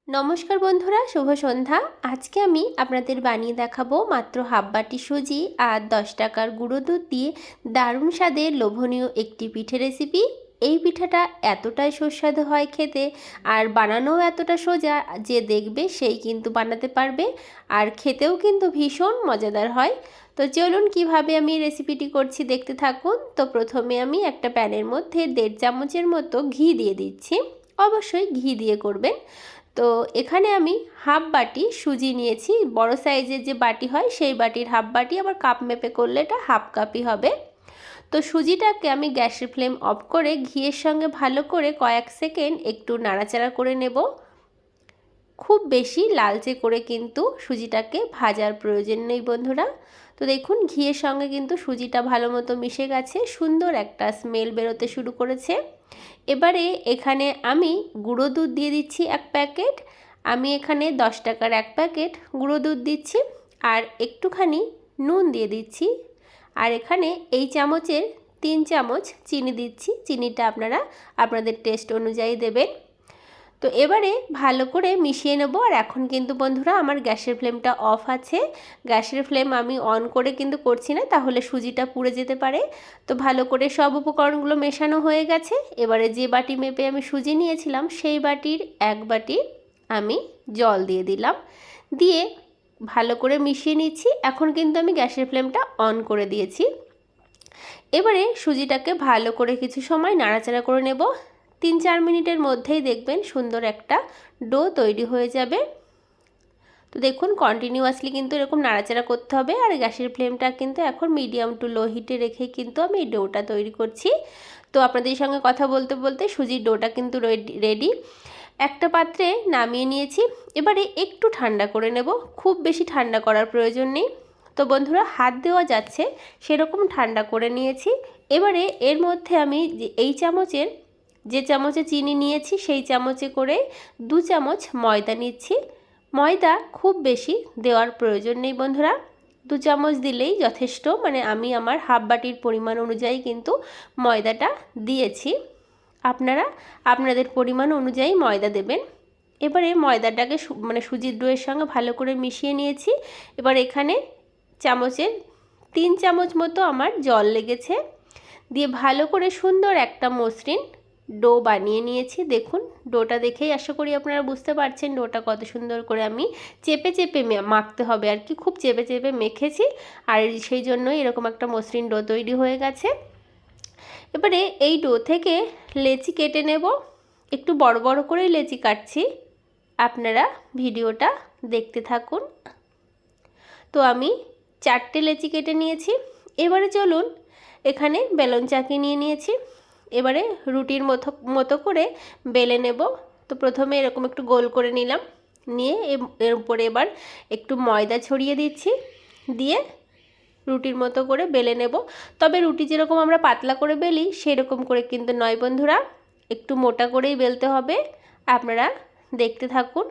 নমস্কার বন্ধুরা, শুভ সন্ধ্যা। আজকে আমি আপনাদের বানিয়ে দেখাবো মাত্র হাফ বাটি সুজি আর 10 টাকার গুঁড়ো দুধ দিয়ে দারুণ স্বাদের লোভনীয় একটি পিঠে রেসিপি। এই পিঠাটা এতটাই সুস্বাদু হয় খেতে, আর বানানোও এতটা সোজা যে দেখবে সেই কিন্তু বানাতে পারবে, আর খেতেও কিন্তু ভীষণ মজাদার হয়। তো চলুন কিভাবে আমি রেসিপিটি করছি দেখতে থাকুন। তো প্রথমে আমি একটা প্যানের মধ্যে 1.5 চামচের মতো ঘি দিয়ে দিচ্ছি। অবশ্যই ঘি দিয়ে করবেন। তো এখানে আমি হাফ বাটি সুজি নিয়েছি, বড় সাইজের যে বাটি হয় সেই বাটির হাফ বাটি, আবার কাপ মেপে করলে এটা হাফ কাপই হবে। তো সুজিটাকে আমি গ্যাসের ফ্লেম অফ করে ঘিয়ের সঙ্গে ভালো করে কয়েক সেকেন্ড একটু নাড়াচাড়া করে নেব। খুব বেশি লালচে করে কিন্তু সুজিটাকে ভাজার প্রয়োজন নেই বন্ধুরা। তো দেখুন ঘিয়ের সঙ্গে কিন্তু সুজিটা ভালো মতো মিশে গেছে, সুন্দর একটা স্মেল বেরোতে শুরু করেছে। এবারে এখানে আমি গুঁড়ো দুধ দিয়ে দিচ্ছি 1 প্যাকেট। আমি এখানে 10 টাকার 1 প্যাকেট গুঁড়ো দুধ দিচ্ছি, আর একটুখানি নুন দিয়ে দিচ্ছি, আর এখানে এই চামচের 3 চামচ চিনি দিচ্ছি। চিনিটা আপনারা আপনাদের টেস্ট অনুযায়ী দেবেন। তো এবারে ভালো করে মিশিয়ে নেব। আর এখন কিন্তু বন্ধুরা আমার গ্যাসের ফ্লেমটা অফ আছে। গ্যাসের ফ্লেম আমি অন করে কিন্তু করছি না, তাহলে সুজিটা পুড়ে যেতে পারে। তো ভালো করে সব উপকরণগুলো মেশানো হয়ে গেছে। এবারে যে বাটি মেপে আমি সুজি নিয়েছিলাম সেই বাটির 1 বাটি আমি জল দিয়ে দিলাম, দিয়ে ভালো করে মিশিয়ে নিচ্ছি। এখন কিন্তু আমি গ্যাসের ফ্লেমটা অন করে দিয়েছি। এবারে সুজিটাকে ভালো করে কিছু সময় নাড়াচাড়া করে নেব। 3-4 মিনিটের মধ্যেই দেখবেন সুন্দর একটা ডো তৈরি হয়ে যাবে। তো দেখুন কন্টিনিউয়াসলি কিন্তু এরকম নাড়াচাড়া করতে হবে, আর গ্যাসের ফ্লেমটা কিন্তু এখন মিডিয়াম টু লো হিটে রেখেই কিন্তু আমি এই ডোটা তৈরি করছি। তো আপনাদের সঙ্গে কথা বলতে বলতে সুজির ডোটা কিন্তু রেডি। একটা পাত্রে নামিয়ে নিয়েছি। এবারে একটু ঠান্ডা করে নেব, খুব বেশি ঠান্ডা করার প্রয়োজন নেই। তো বন্ধুরা হাত দেওয়া যাচ্ছে সেরকম ঠান্ডা করে নিয়েছি। এবারে এর মধ্যে আমি এই চামচের যে চামচে চিনি নিয়েছি সেই চামচে করে 2 চামচ ময়দা নিচ্ছি। ময়দা খুব বেশি দেওয়ার প্রয়োজন নেই বন্ধুরা, 2 চামচ দিলেই যথেষ্ট। মানে আমি আমার হাফ বাটির পরিমাণ অনুযায়ী কিন্তু ময়দাটা দিয়েছি, আপনারা আপনাদের পরিমাণ অনুযায়ী ময়দা দেবেন। এবারে ময়দাটাকে সুজির ডোয়ের সঙ্গে ভালো করে মিশিয়ে নিয়েছি। এবার এখানে চামচের 3 চামচ মতো আমার জল লেগেছে, দিয়ে ভালো করে সুন্দর একটা মসৃণ ডো বানিয়ে নিয়েছি। দেখুন ডোটা দেখেই আশা করি আপনারা বুঝতে পারছেন ডোটা কত সুন্দর করে আমি চেপে চেপে মাখতে হবে আর কি, খুব চেপে চেপে মেখেছি, আর সেই জন্যই এরকম একটা মসৃণ ডো তৈরি হয়ে গেছে। এবারে এই ডো থেকে লেচি কেটে নেব। একটু বড় বড় করেই লেচি কাটছি, আপনারা ভিডিওটা দেখতে থাকুন। তো আমি 4টে লেচি কেটে নিয়েছি। এবারে চলুন এখানে বেলন চাকি নিয়ে নিয়েছি। এবারে রুটির মতো করে বেলে নেব। তো প্রথমে এরকম একটু গোল করে নিলাম, নিয়ে এর উপরে এবার একটু ময়দা ছড়িয়ে দিচ্ছি, দিয়ে রুটির মতো করে বেলে নেব। তবে রুটি যেরকম আমরা পাতলা করে বেলি সেরকম করে কিন্তু নয় বন্ধুরা, একটু মোটা করেই বেলতে হবে। আপনারা দেখতে থাকুন।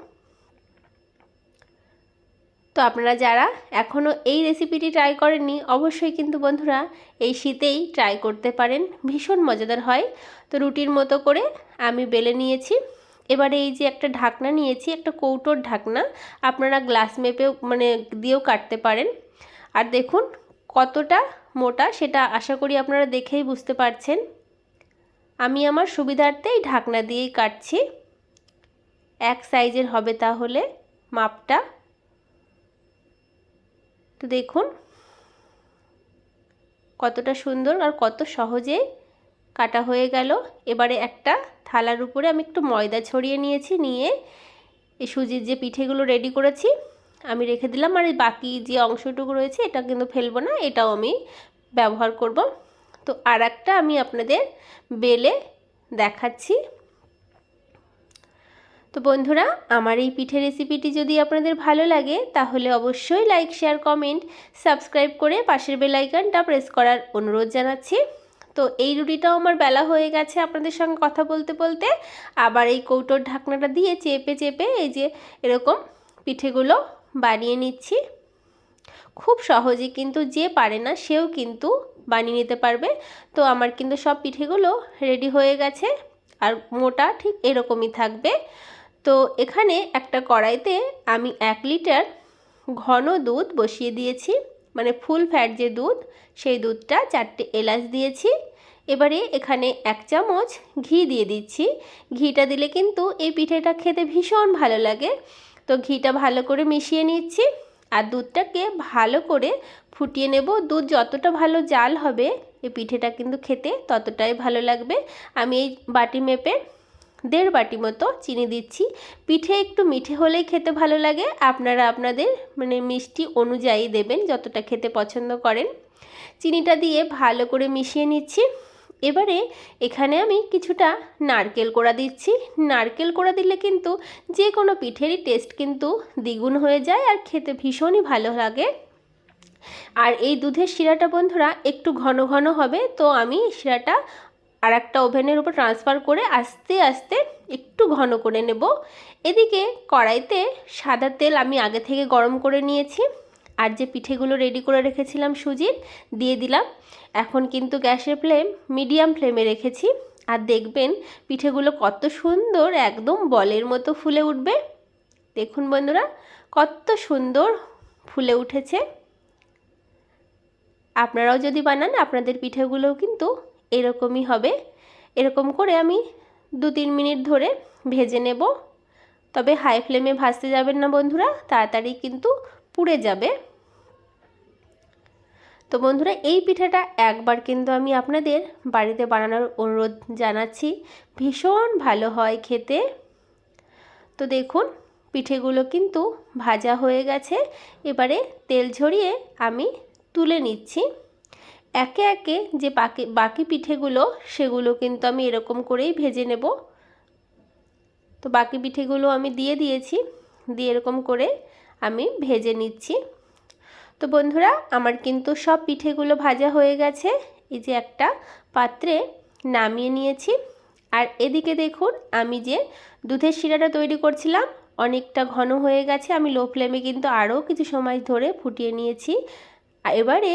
তো আপনারা যারা এখনও এই রেসিপিটি ট্রাই করেননি অবশ্যই কিন্তু বন্ধুরা এই শীতেই ট্রাই করতে পারেন, ভীষণ মজাদার হয়। তো রুটির মতো করে আমি বেলে নিয়েছি। এবারে এই যে একটা ঢাকনা নিয়েছি, একটা কৌটোর ঢাকনা, আপনারা গ্লাস মেপেও দিয়েও কাটতে পারেন। আর দেখুন কতটা মোটা সেটা আশা করি আপনারা দেখেই বুঝতে পারছেন। আমি আমার সুবিধার্থে এই ঢাকনা দিয়েই কাটছি, এক সাইজের হবে তাহলে মাপটা। তো দেখুন কতটা সুন্দর আর কত সহজে কাটা হয়ে গেল। এবারে একটা থালার উপরে আমি একটু ময়দা ছড়িয়ে নিয়েছি, নিয়ে এই সুজির যে পিঠেগুলো রেডি করেছি আমি রেখে দিলাম। আর এই বাকি যে অংশটুকু রয়েছে এটা কিন্তু ফেলবো না, এটাও আমি ব্যবহার করব। তো আর একটা আমি আপনাদের বেলে দেখাচ্ছি। তো বন্ধুরা আমার এই পিঠে রেসিপিটি যদি আপনাদের ভালো লাগে তাহলে অবশ্যই লাইক, শেয়ার, কমেন্ট, সাবস্ক্রাইব করে পাশের বেল আইকনটা প্রেস করার অনুরোধ জানাচ্ছি। তো এই রুটিটাও আমার বেলা হয়ে গেছে আপনাদের সঙ্গে কথা বলতে বলতে। আবার এই কৌটোর ঢাকনাটা দিয়ে চেপে চেপে এই যে এরকম পিঠেগুলো বানিয়ে নিচ্ছি। খুব সহজে কিন্তু যে পারে না সেও কিন্তু বানিয়ে নিতে পারবে। তো আমার কিন্তু সব পিঠেগুলো রেডি হয়ে গেছে, আর মোটা ঠিক এরকমই থাকবে। তো এখানে একটা কড়াইতে আমি 1 লিটার ঘন দুধ বসিয়ে দিয়েছি, মানে ফুল ফ্যাট যে দুধ, সেই দুধটা 4টে এলাচ দিয়েছি। এবারে এখানে 1 চামচ ঘি দিয়ে দিচ্ছি। ঘিটা দিলে কিন্তু এই পিঠেটা খেতে ভীষণ ভালো লাগে। তো ঘিটা ভালো করে মিশিয়ে নিচ্ছি আর দুধটাকে ভালো করে ফুটিয়ে নেব। দুধ যতটা ভালো জাল হবে এই পিঠেটা কিন্তু খেতে ততটাই ভালো লাগবে। আমি এই বাটি মেপে 1.5 বাটি মতো চিনি দিচ্ছি। পিঠে একটু মিঠে হলেই খেতে ভালো লাগে, আপনারা আপনাদের মানে মিষ্টি অনুযায়ী দেবেন যতটা খেতে পছন্দ করেন। চিনিটা দিয়ে ভালো করে মিশিয়ে নিচ্ছি। এবারে এখানে আমি কিছুটা নারকেল কোড়া দিচ্ছি। নারকেল কোড়া দিলে কিন্তু যে কোনো পিঠেরই টেস্ট কিন্তু দ্বিগুণ হয়ে যায় আর খেতে ভীষণই ভালো লাগে। আর এই দুধের শিরাটা বন্ধুরা একটু ঘন ঘন হবে, তো আমি শিরাটা আর একটা ওভেনের উপর ট্রান্সফার করে আস্তে আস্তে একটু ঘন করে নেব। এদিকে কড়াইতে সাদা তেল আমি আগে থেকে গরম করে নিয়েছি আর যে পিঠেগুলো রেডি করে রেখেছিলাম সুজির দিয়ে দিলাম। এখন কিন্তু গ্যাসের ফ্লেম মিডিয়াম ফ্লেমে রেখেছি আর দেখবেন পিঠেগুলো কত সুন্দর একদম বলের মতো ফুলে উঠবে। দেখুন বন্ধুরা কত সুন্দর ফুলে উঠেছে। আপনারাও যদি বানান আপনাদের পিঠেগুলোও কিন্তু এরকমই হবে। এরকম করে আমি 2-3 মিনিট ধরে ভেজে নেব, তবে হাই ফ্লেমে ভাজতে যাবেন না বন্ধুরা, তাড়াতাড়ি কিন্তু পুড়ে যাবে। তো বন্ধুরা এই পিঠাটা একবার কিন্তু আমি আপনাদের বাড়িতে বানানোর অনুরোধ জানাচ্ছি, ভীষণ ভালো হয় খেতে। তো দেখুন পিঠেগুলো কিন্তু ভাজা হয়ে গেছে। এবারে তেল ঝরিয়ে আমি তুলে নিচ্ছি। একে একে যে বাকি পিঠেগুলো সেগুলো কিন্তু আমি এরকম করেই ভেজে নেব। তো বাকি পিঠেগুলো আমি দিয়ে দিয়েছি, দিয়ে এরকম করে আমি ভেজে নিচ্ছি। তো বন্ধুরা আমার কিন্তু সব পিঠেগুলো ভাজা হয়ে গেছে। এই যে একটা পাত্রে নামিয়ে নিয়েছি। আর এদিকে দেখুন আমি যে দুধের শিরাটা তৈরি করছিলাম অনেকটা ঘন হয়ে গেছে। আমি লো ফ্লেমে কিন্তু আরও কিছু সময় ধরে ফুটিয়ে নিয়েছি। এবারে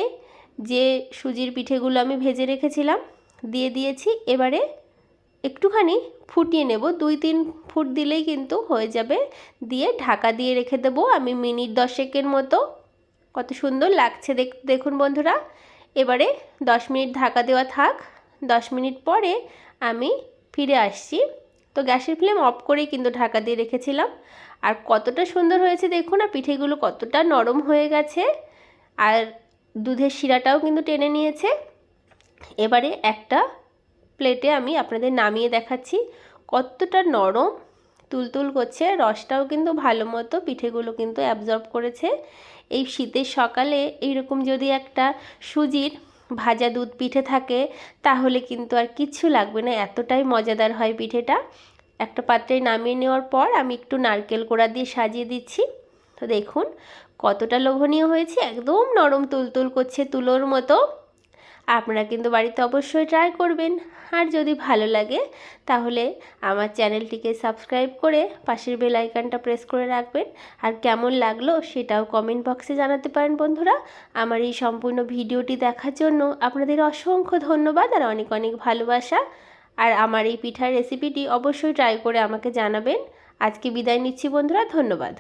যে সুজির পিঠেগুলো আমি ভেজে রেখেছিলাম দিয়ে দিয়েছি। এবারে একটুখানি ফুটিয়ে নেব, 2-3 ফুট দিলেই কিন্তু হয়ে যাবে। দিয়ে ঢাকা দিয়ে রেখে দেবো আমি মিনিট 10 মতো। কত সুন্দর লাগছে দেখুন বন্ধুরা। এবারে 10 মিনিট ঢাকা দেওয়া থাক। 10 মিনিট পরে আমি ফিরে আসছি। তো গ্যাসের ফ্লেম অফ করেই কিন্তু ঢাকা দিয়ে রেখেছিলাম। আর কতটা সুন্দর হয়েছে দেখুন, আর পিঠেগুলো কতটা নরম হয়ে গেছে আর দুধের শিরাটাও কিন্তু টেনে নিয়েছে। এবারে একটা প্লেটে আমি আপনাদের নামিয়ে দেখাচ্ছি কতটা নরম তুলতুল করছে। রসটাও কিন্তু ভালো মতো পিঠেগুলো কিন্তু অ্যাবজর্ব করেছে। এই শীতের সকালে এইরকম যদি একটা সুজির ভাজা দুধ পিঠে থাকে তাহলে কিন্তু আর কিচ্ছু লাগবে না, এতটাই মজাদার হয় পিঠেটা। একটা পাত্রে নামিয়ে নেওয়ার পর আমি একটু নারকেল কোড়া দিয়ে সাজিয়ে দিচ্ছি। তো দেখুন কতটা লোভনীয় হয়েছে, একদম নরম তুলতুল করছে তুলোর মতো। আপনারা কিন্তু বাড়িতে অবশ্যই ট্রাই করবেন। আর যদি ভালো লাগে তাহলে আমার চ্যানেলটিকে সাবস্ক্রাইব করে পাশের বেল আইকনটা প্রেস করে রাখবেন। আর কেমন লাগলো সেটাও কমেন্ট বক্সে জানাতে পারেন বন্ধুরা। আমার এই সম্পূর্ণ ভিডিওটি দেখার জন্য আপনাদের অসংখ্য ধন্যবাদ আর অনেক অনেক ভালোবাসা। আর আমার এই পিঠার রেসিপিটি অবশ্যই ট্রাই করে আমাকে জানাবেন। আজকে বিদায় নিচ্ছি বন্ধুরা, ধন্যবাদ।